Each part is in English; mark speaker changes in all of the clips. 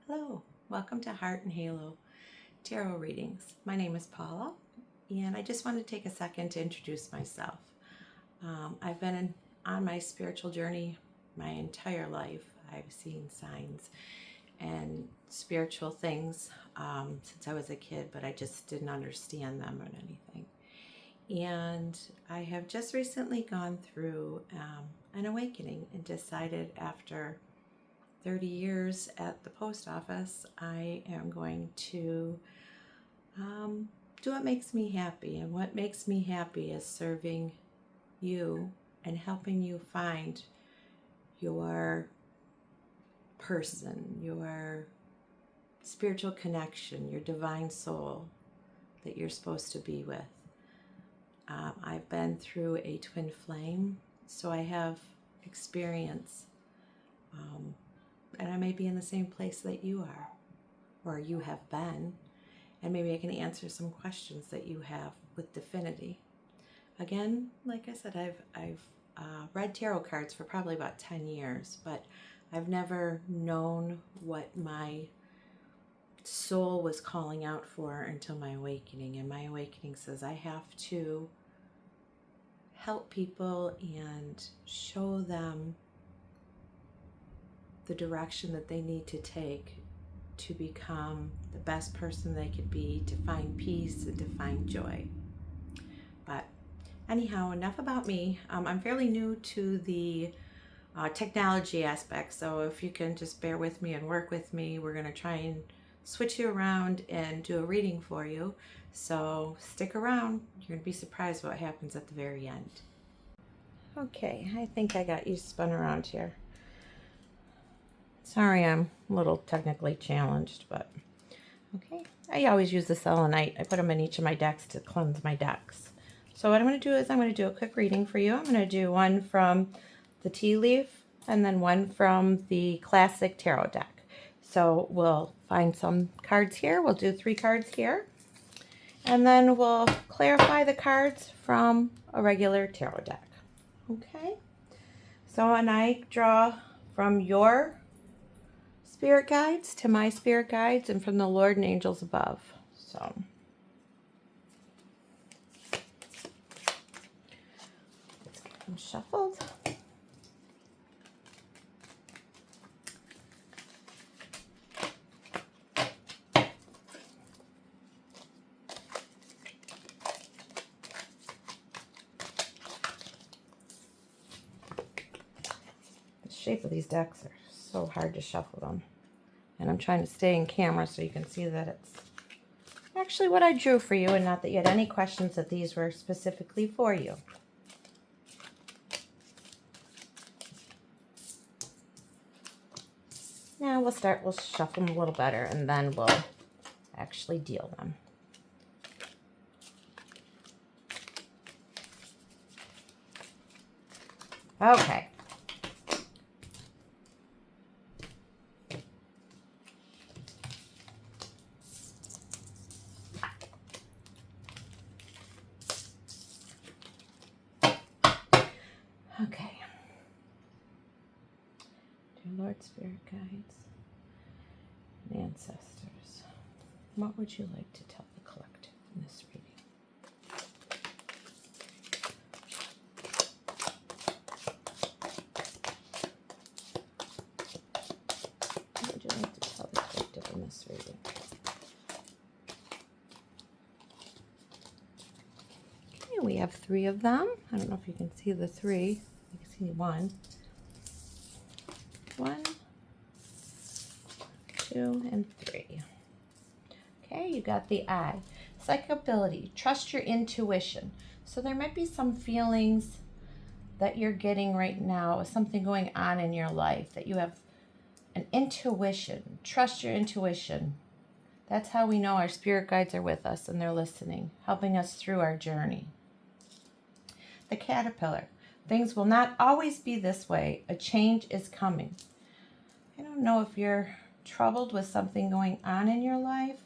Speaker 1: Hello, welcome to Heart and Halo Tarot Readings. My name is Paula, and I just wanted to take a second to introduce myself. I've been on my spiritual journey my entire life. I've seen signs and spiritual things since I was a kid, but I just didn't understand them or anything. And I have just recently gone through an awakening and decided after 30 years at the post office, I am going to do what makes me happy. And what makes me happy is serving you and helping you find your person, your spiritual connection, your divine soul that you're supposed to be with. I've been through a twin flame, so I have experience. And I may be in the same place that you are, or you have been, and maybe I can answer some questions that you have with Definity. Again, like I said, I've read tarot cards for probably about 10 years, but I've never known what my soul was calling out for until my awakening. And my awakening says I have to help people and show them the direction that they need to take to become the best person they could be, to find peace and to find joy. But anyhow, enough about me. I'm fairly new to the technology aspect, so if you can just bear with me and work with me, we're going to try and switch you around and do a reading for you. So stick around. You're going to be surprised what happens at the very end. Okay, I think I got you spun around here. Sorry, I'm a little technically challenged, but okay. I always use the selenite. I put them in each of my decks to cleanse my decks. So what I'm going to do is I'm going to do a quick reading for you. I'm going to do one from the tea leaf and then one from the classic tarot deck. So we'll find some cards here. We'll do 3 cards here. And then we'll clarify the cards from a regular tarot deck. Okay? So, and I draw from your spirit guides to my spirit guides and from the Lord and angels above. So let's get them shuffled. The shape of these decks are so hard to shuffle them. And I'm trying to stay in camera so you can see that it's actually what I drew for you and not that you had any questions that these were specifically for you. Now we'll shuffle them a little better and then we'll actually deal them. Okay. Okay. Dear Lord, Spirit Guides, and Ancestors, what would you like to tell the collective in this reading? What would you like to tell the collective in this reading? Okay, we have 3 of them. I don't know if you can see the 3. You can see 1. 1, 2, and 3. Okay, you got the I. Psychic ability. Trust your intuition. So there might be some feelings that you're getting right now, something going on in your life, that you have an intuition. Trust your intuition. That's how we know our spirit guides are with us and they're listening, helping us through our journey. The caterpillar. Things will not always be this way. A change is coming. I don't know if you're troubled with something going on in your life,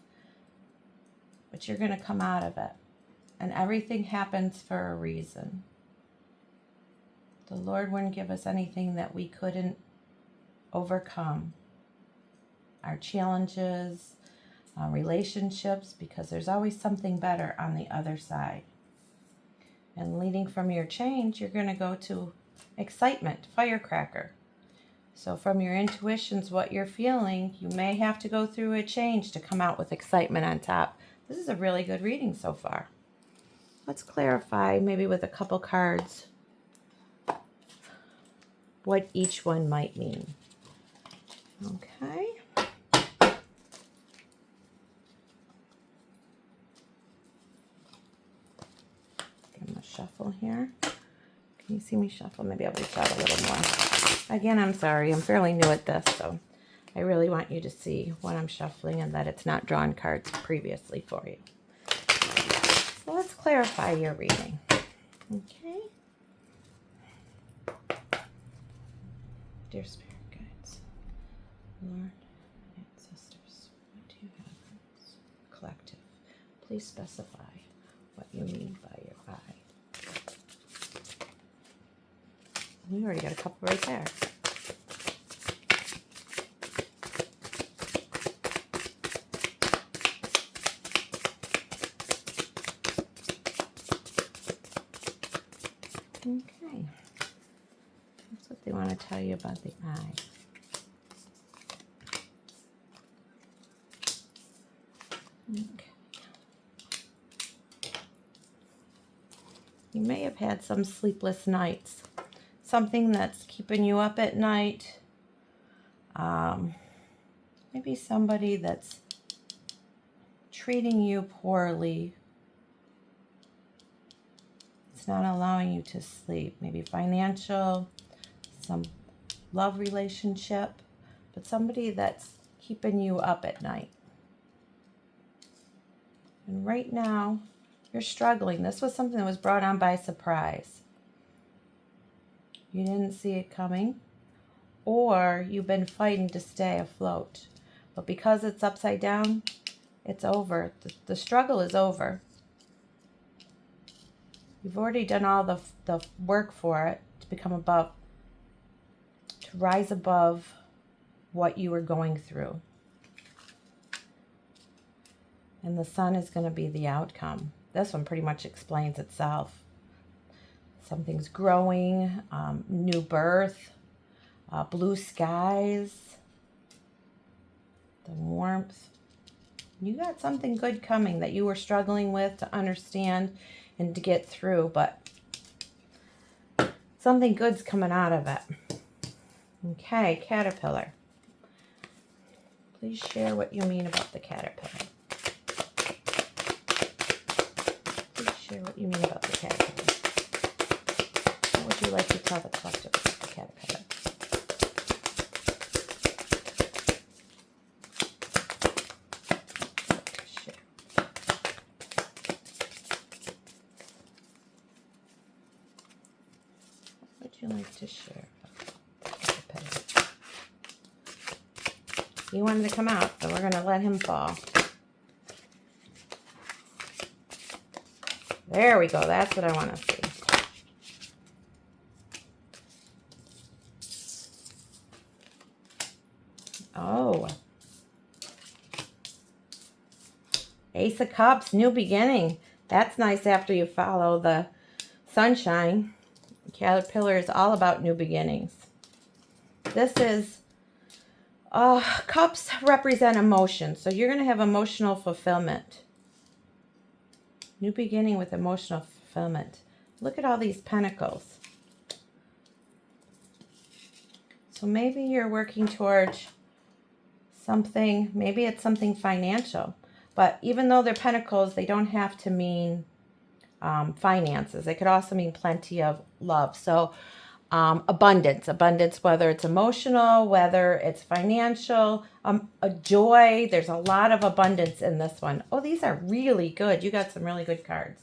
Speaker 1: but you're going to come out of it. And everything happens for a reason. The Lord wouldn't give us anything that we couldn't overcome. our challenges, relationships, because there's always something better on the other side. And leading from your change, you're going to go to excitement, firecracker. So from your intuitions, what you're feeling, you may have to go through a change to come out with excitement on top. This is a really good reading so far. Let's clarify, maybe with a couple cards, what each one might mean. Okay. Give them a shuffle here. Can you see me shuffle? Maybe I'll reach out a little more. Again, I'm sorry. I'm fairly new at this, so I really want you to see what I'm shuffling and that it's not drawn cards previously for you. So let's clarify your reading. Okay. Dear Spirit Guides, Lord, Ancestors, what do you have for us? Collective, please specify what you mean by your eye. We already got a couple right there. Okay. That's what they want to tell you about the eye. Okay. You may have had some sleepless nights. Something that's keeping you up at night. Maybe somebody that's treating you poorly. It's not allowing you to sleep. Maybe financial, some love relationship, but somebody that's keeping you up at night. And right now, you're struggling. This was something that was brought on by surprise. You didn't see it coming, or you've been fighting to stay afloat. But because it's upside down, it's over. The struggle is over. You've already done all the work for it to become above, to rise above what you were going through. And the sun is going to be the outcome. This one pretty much explains itself. Something's growing, new birth, blue skies, the warmth. You got something good coming that you were struggling with to understand and to get through, but something good's coming out of it. Okay, caterpillar. Please share what you mean about the caterpillar. Please share what you mean about the caterpillar. What would you like to tell the collective about the caterpillar? What would you like to share about the caterpillar? He wanted to come out, so we're going to let him fall. There we go. That's what I want to see. Oh. Ace of Cups, new beginning. That's nice after you follow the sunshine. Caterpillar is all about new beginnings. This is, cups represent emotion. So you're going to have emotional fulfillment. New beginning with emotional fulfillment. Look at all these pentacles. So maybe you're working towards something, maybe it's something financial. But even though they're pentacles, they don't have to mean finances. They could also mean plenty of love. So abundance, whether it's emotional, whether it's financial, a joy. There's a lot of abundance in this one. Oh, these are really good. You got some really good cards.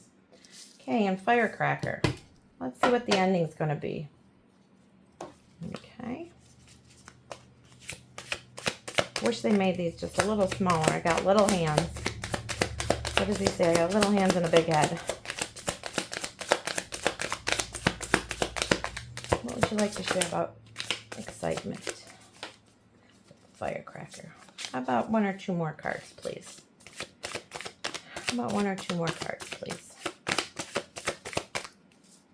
Speaker 1: Okay, and firecracker. Let's see what the ending's going to be. Okay. Wish they made these just a little smaller. I got little hands. What does he say? I got little hands and a big head. What would you like to share about excitement? Firecracker. How about one or two more cards, please? How about one or two more cards, please?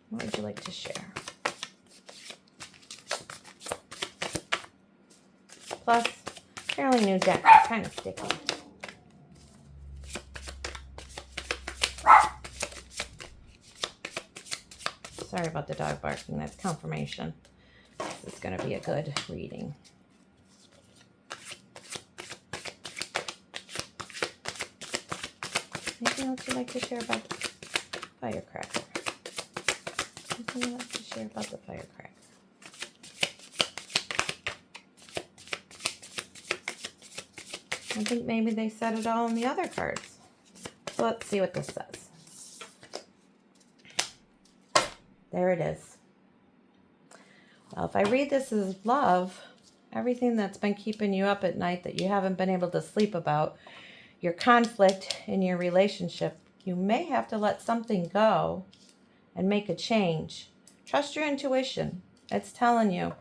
Speaker 1: What would you like to share? Plus, fairly new deck, kind of sticky. Sorry about the dog barking. That's confirmation. This is going to be a good reading. Anything else you'd like to share about the firecracker? Anything you'd like to share about the firecracker? I think maybe they said it all in the other cards. So let's see what this says. There it is. Well, if I read this as love, everything that's been keeping you up at night that you haven't been able to sleep about, your conflict in your relationship, you may have to let something go and make a change. Trust your intuition. It's telling you.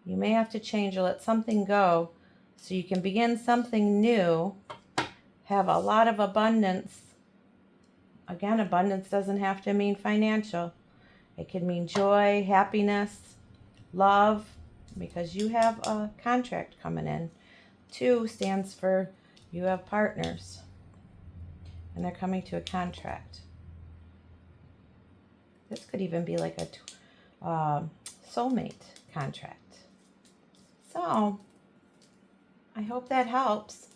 Speaker 1: You may have to change or let something go so you can begin something new, have a lot of abundance. Again, abundance doesn't have to mean financial. It can mean joy, happiness, love, because you have a contract coming in. 2 stands for you have partners, and they're coming to a contract. This could even be like a soulmate contract. So, I hope that helps.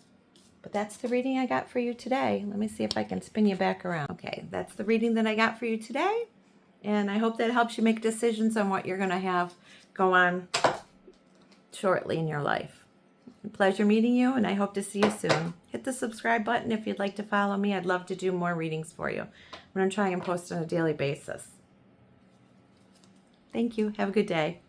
Speaker 1: But that's the reading I got for you today. Let me see if I can spin you back around. Okay, that's the reading that I got for you today. And I hope that helps you make decisions on what you're going to have go on shortly in your life. Pleasure meeting you, and I hope to see you soon. Hit the subscribe button if you'd like to follow me. I'd love to do more readings for you. I'm going to try and post on a daily basis. Thank you. Have a good day.